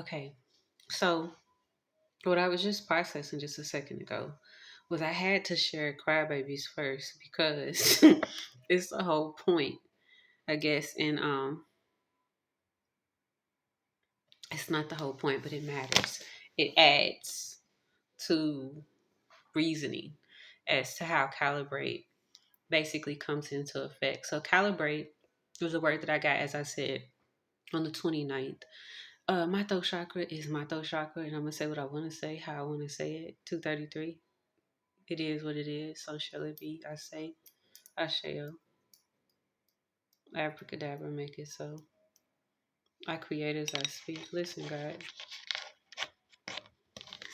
Okay. So what I was just processing just a second ago was I had to share crybabies first because it's the whole point, I guess. And it's not the whole point, but it matters. It adds to reasoning as to how calibrate basically comes into effect. So calibrate was a word that I got, as I said, on the 29th. My throat chakra is my throat chakra, and I'm gonna say what I want to say, how I want to say it. 233. It is what it is. So shall it be. I say, I shall. Abracadabra, make it so. I create as I speak. Listen, God,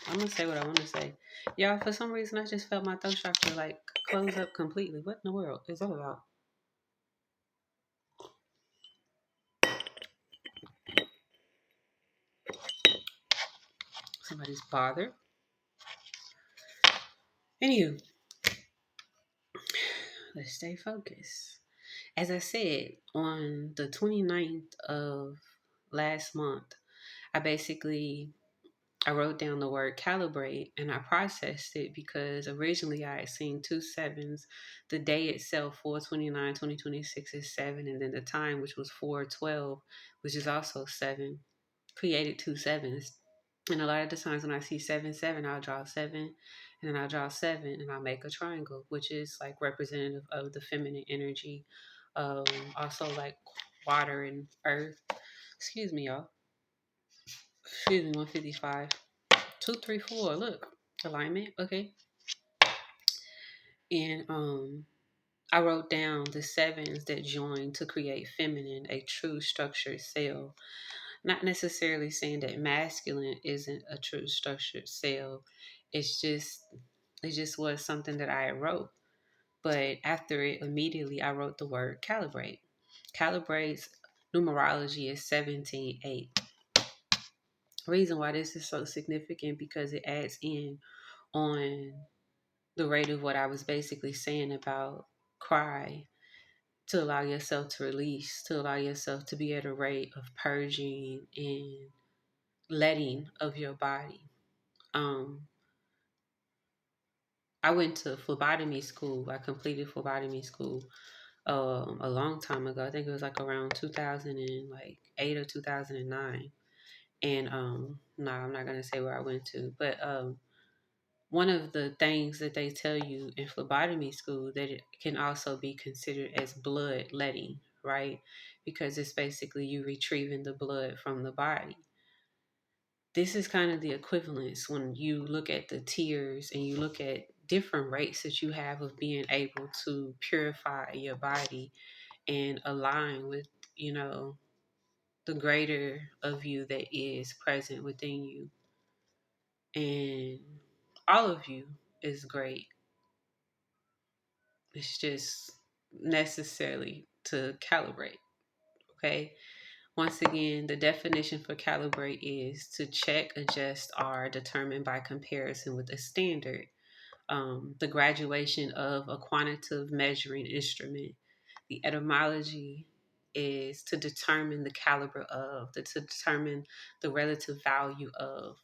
I'm gonna say what I want to say. Y'all, for some reason, I just felt my throat chakra like close up completely. What in the world is that about? Somebody's bothered. Anywho, let's stay focused. As I said, on the 29th of last month, I basically I wrote down the word calibrate and I processed it because originally I had seen two sevens. The day itself, 4/29, 2026 is 7, and then the time, which was 4/12, which is also 7, created two sevens. And a lot of the times when I see 7/7, I'll draw 7, and then I'll draw 7, and I'll make a triangle, which is like representative of the feminine energy. Um, Also like water and earth. Excuse me, y'all. Excuse me, 155. 2, 3, 4. Look, alignment. Okay. And I wrote down the sevens that join to create feminine, a true structured cell. Not necessarily saying that masculine isn't a true structured cell. It's just it just was something that I wrote. But after it, immediately I wrote the word calibrate. Calibrate's numerology is 17/8. Reason why this is so significant because it adds in on the rate of what I was basically saying about cry, to allow yourself to release, to allow yourself to be at a rate of purging and letting of your body. Um, I went to phlebotomy school. I completed phlebotomy school a long time ago. I think it was like around 2008 or 2009. And no, I'm not gonna say where I went to, but one of the things that they tell you in phlebotomy school that it can also be considered as blood letting, right? Because it's basically you retrieving the blood from the body. This is kind of the equivalence when you look at the tears and you look at different rates that you have of being able to purify your body and align with, you know, the greater of you that is present within you. And all of you is great. It's just necessarily to calibrate. Okay. Once again, the definition for calibrate is to check, adjust, or determine by comparison with a standard. The graduation of a quantitative measuring instrument. The etymology is to determine the caliber of, to determine the relative value of.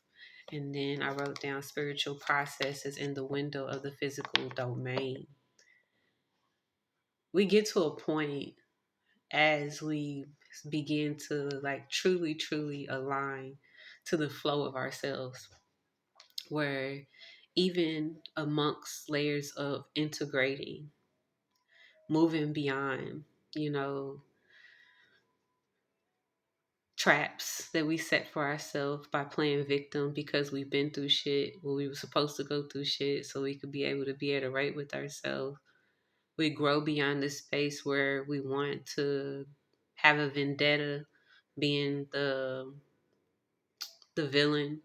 And then I wrote down spiritual processes in the window of the physical domain. We get to a point as we begin to like truly align to the flow of ourselves, where even amongst layers of integrating, moving beyond, you know, traps that we set for ourselves by playing victim because we've been through shit when we were supposed to go through shit so we could be able to be at a rate with ourselves. We grow beyond the space where we want to have a vendetta, being the villain,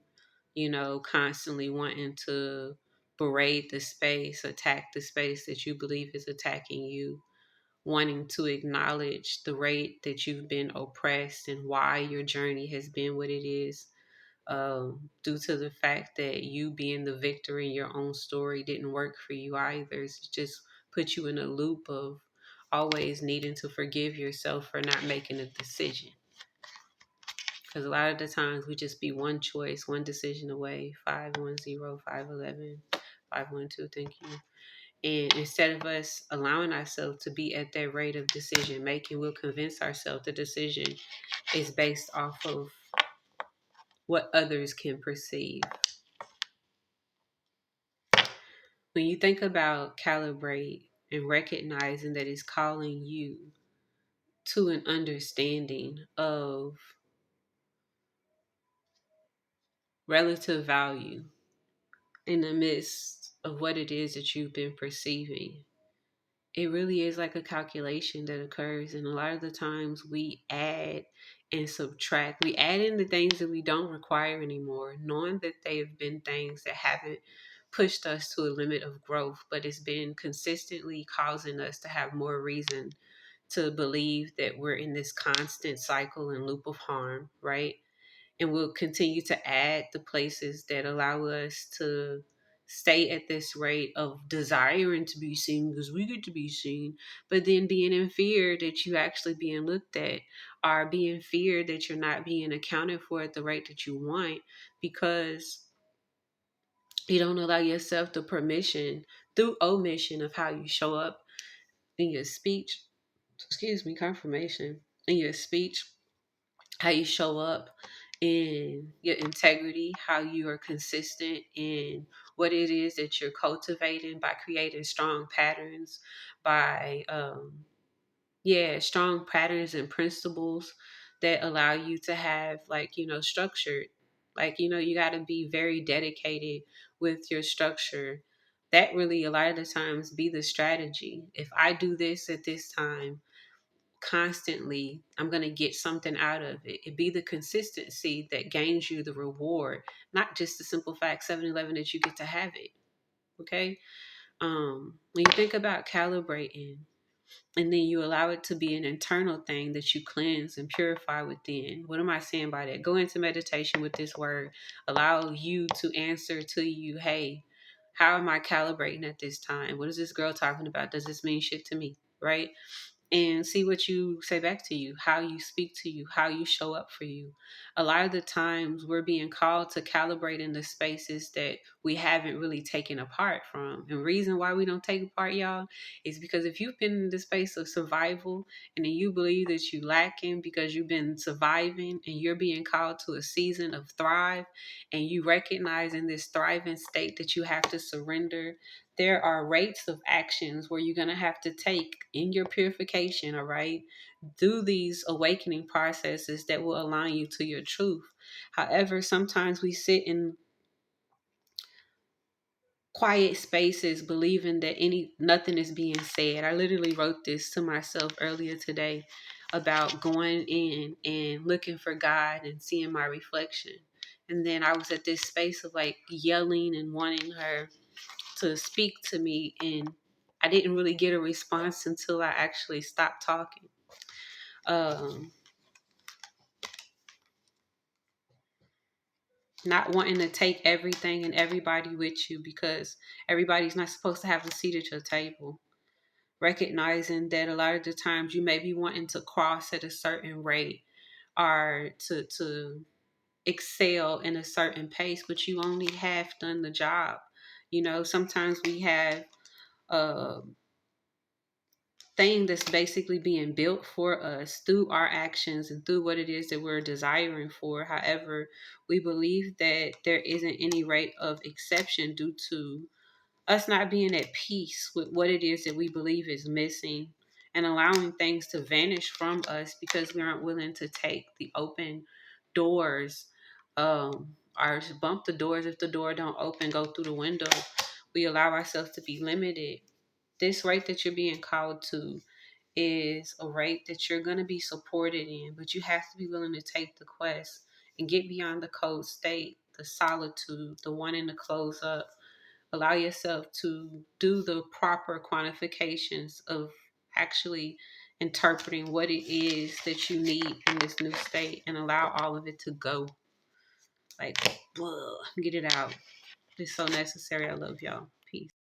you know, constantly wanting to berate the space, attack the space that you believe is attacking you, wanting to acknowledge the rate that you've been oppressed and why your journey has been what it is. Due to the fact that you being the victor in your own story didn't work for you either. It's just put you in a loop of always needing to forgive yourself for not making a decision. Because a lot of the times we just be one choice, one decision away. 510, 511, 512. Thank you. And instead of us allowing ourselves to be at that rate of decision making, we'll convince ourselves the decision is based off of what others can perceive. When you think about calibrate and recognizing that it's calling you to an understanding of relative value in the midst of what it is that you've been perceiving, it really is like a calculation that occurs. And a lot of the times we add and subtract. We add in the things that we don't require anymore, knowing that they have been things that haven't pushed us to a limit of growth, but it's been consistently causing us to have more reason to believe that we're in this constant cycle and loop of harm, right? And we'll continue to add the places that allow us to stay at this rate of desiring to be seen because we get to be seen, but then being in fear that you actually being looked at, or being fear that you're not being accounted for at the rate that you want, because you don't allow yourself the permission through omission of how you show up in your speech. Excuse me, confirmation in your speech, how you show up in your integrity, how you are consistent in what it is that you're cultivating by creating strong patterns, by strong patterns and principles that allow you to have, like, structured, like, you got to be very dedicated with your structure. That really a lot of the times be the strategy. If I do this at this time constantly, I'm going to get something out of it. It be the consistency that gains you the reward, not just the simple fact 7-Eleven that you get to have it. Okay. When you think about calibrating, and then you allow it to be an internal thing that you cleanse and purify within. What am I saying by that? Go into meditation with this word. Allow you to answer to you, hey, how am I calibrating at this time? What is this girl talking about? Does this mean shit to me? Right? And see what you say back to you, how you speak to you, how you show up for you. A lot of the times we're being called to calibrate in the spaces that we haven't really taken apart from. And reason why we don't take apart, y'all, is because if you've been in the space of survival and then you believe that you lacking because you've been surviving and you're being called to a season of thrive, and you recognize in this thriving state that you have to surrender, there are rates of actions where you're going to have to take in your purification, all right, through these awakening processes that will align you to your truth. However, sometimes we sit in quiet spaces believing that nothing is being said. I literally wrote this to myself earlier today about going in and looking for God and seeing my reflection. And then I was at this space of like yelling and wanting her to speak to me, and I didn't really get a response until I actually stopped talking. Not wanting to take everything and everybody with you because everybody's not supposed to have a seat at your table. Recognizing that a lot of the times you may be wanting to cross at a certain rate or to excel in a certain pace, but you only half done the job. Sometimes we have uh, thing that's basically being built for us through our actions and through what it is that we're desiring for. However, we believe that there isn't any rate of exception due to us not being at peace with what it is that we believe is missing, and allowing things to vanish from us because we aren't willing to take the open doors, or bump the doors. If the door don't open, go through the window. We allow ourselves to be limited. This rate that you're being called to is a rate that you're going to be supported in, but you have to be willing to take the quest and get beyond the cold state, the solitude, the wanting to close up. Allow yourself to do the proper quantifications of actually interpreting what it is that you need in this new state, and allow all of it to go. Like, get it out. It's so necessary. I love y'all. Peace.